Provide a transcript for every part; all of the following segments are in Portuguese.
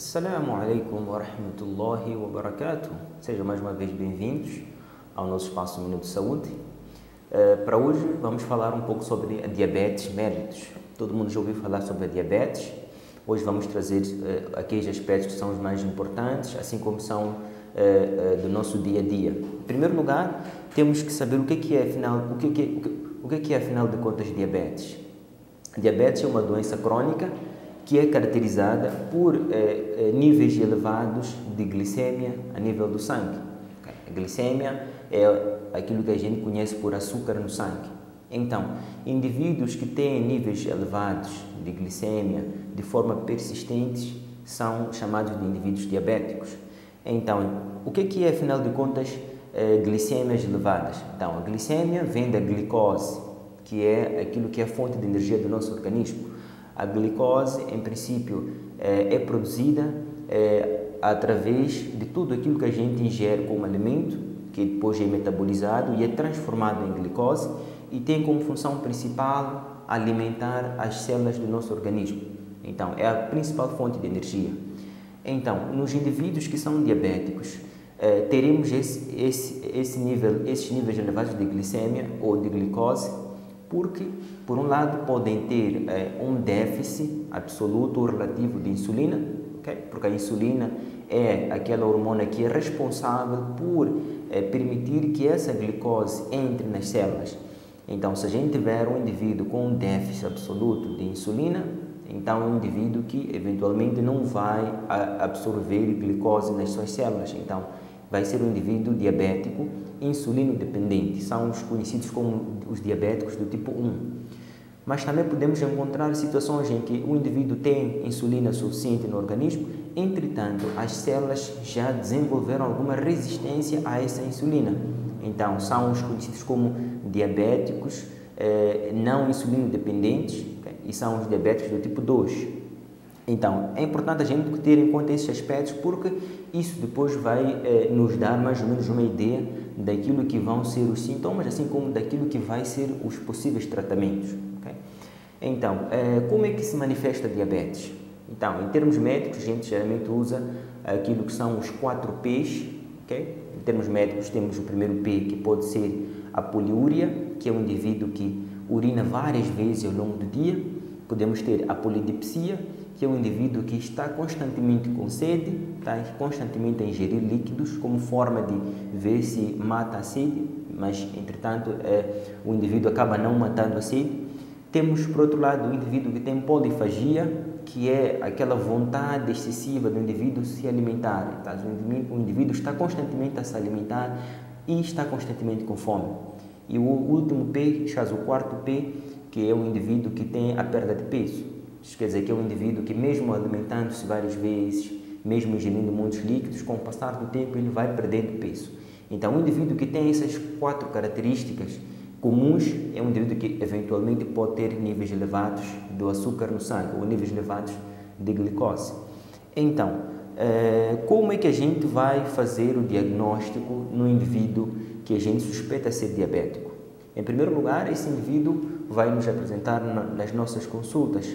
Assalamu alaikum wa rahmatullahi wa barakatuh. Sejam mais uma vez bem-vindos ao nosso espaço Minuto de Saúde. Para hoje vamos falar um pouco sobre a diabetes mellitus. Todo mundo já ouviu falar sobre a diabetes. Hoje vamos trazer aqueles aspectos que são os mais importantes, assim como são do nosso dia a dia. Em primeiro lugar, temos que saber o que é afinal de contas diabetes. A diabetes é uma doença crônica que é caracterizada por níveis elevados de glicemia a nível do sangue. A glicemia é aquilo que a gente conhece por açúcar no sangue. Então, indivíduos que têm níveis elevados de glicemia de forma persistente são chamados de indivíduos diabéticos. Então, o que é, afinal de contas, glicémias elevadas? Então, a glicemia vem da glicose, que é aquilo que é a fonte de energia do nosso organismo. A glicose, em princípio, é produzida através de tudo aquilo que a gente ingere como alimento, que depois é metabolizado e é transformado em glicose e tem como função principal alimentar as células do nosso organismo. Então, é a principal fonte de energia. Então, nos indivíduos que são diabéticos, teremos esses níveis elevados de glicemia ou de glicose, porque, por um lado, podem ter um déficit absoluto ou relativo de insulina, okay? Porque a insulina é aquela hormona que é responsável por permitir que essa glicose entre nas células. Então, se a gente tiver um indivíduo com um déficit absoluto de insulina, então é um indivíduo que eventualmente não vai absorver glicose nas suas células. Então, vai ser um indivíduo diabético insulino dependente. São os conhecidos como os diabéticos do tipo 1. Mas também podemos encontrar situações em que o indivíduo tem insulina suficiente no organismo, entretanto, as células já desenvolveram alguma resistência a essa insulina. Então, são os conhecidos como diabéticos não insulino dependentes, okay? E são os diabéticos do tipo 2. Então, é importante a gente ter em conta esses aspectos, porque isso depois vai nos dar mais ou menos uma ideia daquilo que vão ser os sintomas, assim como daquilo que vai ser os possíveis tratamentos. Okay? Então, como é que se manifesta a diabetes? Então, em termos médicos, a gente geralmente usa aquilo que são os 4 P's. Okay? Em termos médicos, temos o primeiro P, que pode ser a poliúria, que é um indivíduo que urina várias vezes ao longo do dia. Podemos ter a polidipsia, que é um indivíduo que está constantemente com sede, está constantemente a ingerir líquidos como forma de ver se mata a sede, mas, entretanto, o indivíduo acaba não matando a sede. Temos, por outro lado, o indivíduo que tem polifagia, que é aquela vontade excessiva do indivíduo se alimentar. Então, o indivíduo está constantemente a se alimentar e está constantemente com fome. E o último P, o quarto P, que é um indivíduo que tem a perda de peso. Isso quer dizer que é um indivíduo que, mesmo alimentando-se várias vezes, mesmo ingerindo muitos líquidos, com o passar do tempo ele vai perdendo peso. Então, um indivíduo que tem essas 4 características comuns é um indivíduo que eventualmente pode ter níveis elevados do açúcar no sangue ou níveis elevados de glicose. Então, como é que a gente vai fazer o diagnóstico no indivíduo que a gente suspeita ser diabético? Em primeiro lugar, esse indivíduo vai nos apresentar nas nossas consultas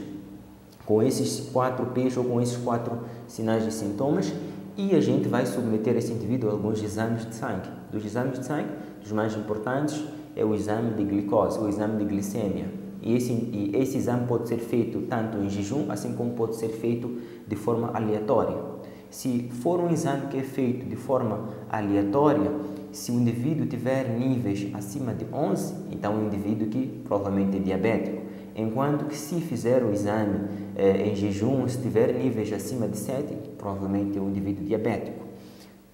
com esses 4 P's ou com esses 4 sinais e sintomas, e a gente vai submeter esse indivíduo a alguns exames de sangue. Dos exames de sangue, os mais importantes é o exame de glicose, o exame de glicemia. E esse exame pode ser feito tanto em jejum, assim como pode ser feito de forma aleatória. Se for um exame que é feito de forma aleatória, se o indivíduo tiver níveis acima de 11, então é um indivíduo que provavelmente é diabético. Enquanto que se fizer o exame em jejum, se tiver níveis acima de 7, provavelmente é um indivíduo diabético.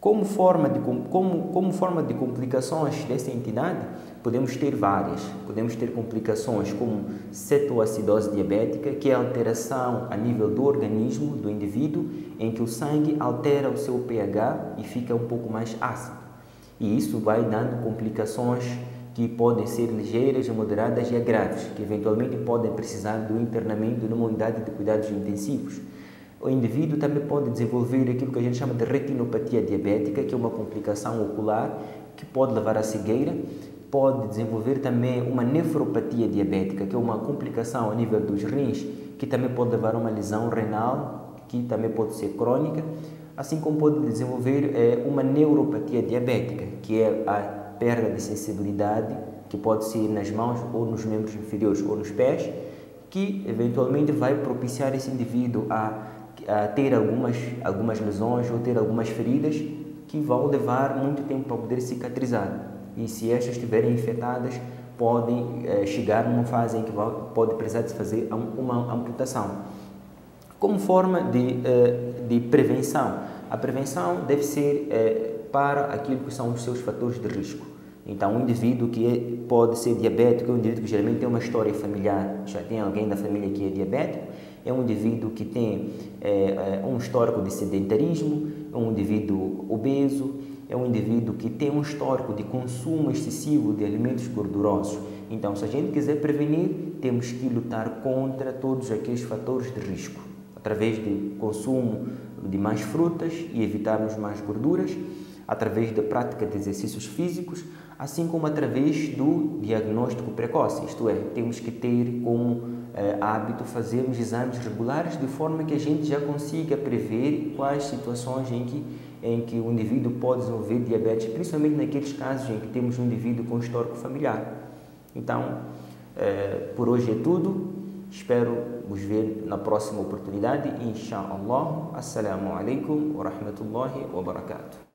Como forma de complicações dessa entidade, podemos ter várias. Podemos ter complicações como cetoacidose diabética, que é a alteração a nível do organismo do indivíduo, em que o sangue altera o seu pH e fica um pouco mais ácido. E isso vai dando complicações que podem ser ligeiras, moderadas e graves, que eventualmente podem precisar do internamento numa unidade de cuidados intensivos. O indivíduo também pode desenvolver aquilo que a gente chama de retinopatia diabética, que é uma complicação ocular que pode levar à cegueira. Pode desenvolver também uma nefropatia diabética, que é uma complicação a nível dos rins, que também pode levar a uma lesão renal que também pode ser crônica, assim como pode desenvolver uma neuropatia diabética, que é a perda de sensibilidade, que pode ser nas mãos ou nos membros inferiores ou nos pés, que eventualmente vai propiciar esse indivíduo a ter algumas lesões ou ter algumas feridas que vão levar muito tempo para poder cicatrizar. E se estas estiverem infectadas, podem chegar numa fase em que pode precisar de fazer uma amputação. Como forma de prevenção, a prevenção deve ser para aquilo que são os seus fatores de risco. Então, um indivíduo que pode ser diabético é um indivíduo que geralmente tem uma história familiar, já tem alguém da família que é diabético, é um indivíduo que tem um histórico de sedentarismo, é um indivíduo obeso, é um indivíduo que tem um histórico de consumo excessivo de alimentos gordurosos. Então, se a gente quiser prevenir, temos que lutar contra todos aqueles fatores de risco, através do consumo de mais frutas e evitarmos mais gorduras, através da prática de exercícios físicos, assim como através do diagnóstico precoce, isto é, temos que ter como hábito fazermos exames regulares de forma que a gente já consiga prever quais situações em que o indivíduo pode desenvolver diabetes, principalmente naqueles casos em que temos um indivíduo com histórico familiar. Então, por hoje é tudo. Espero vos ver na próxima oportunidade. Insha'Allah. Assalamu alaikum wa rahmatullahi wa barakatuh.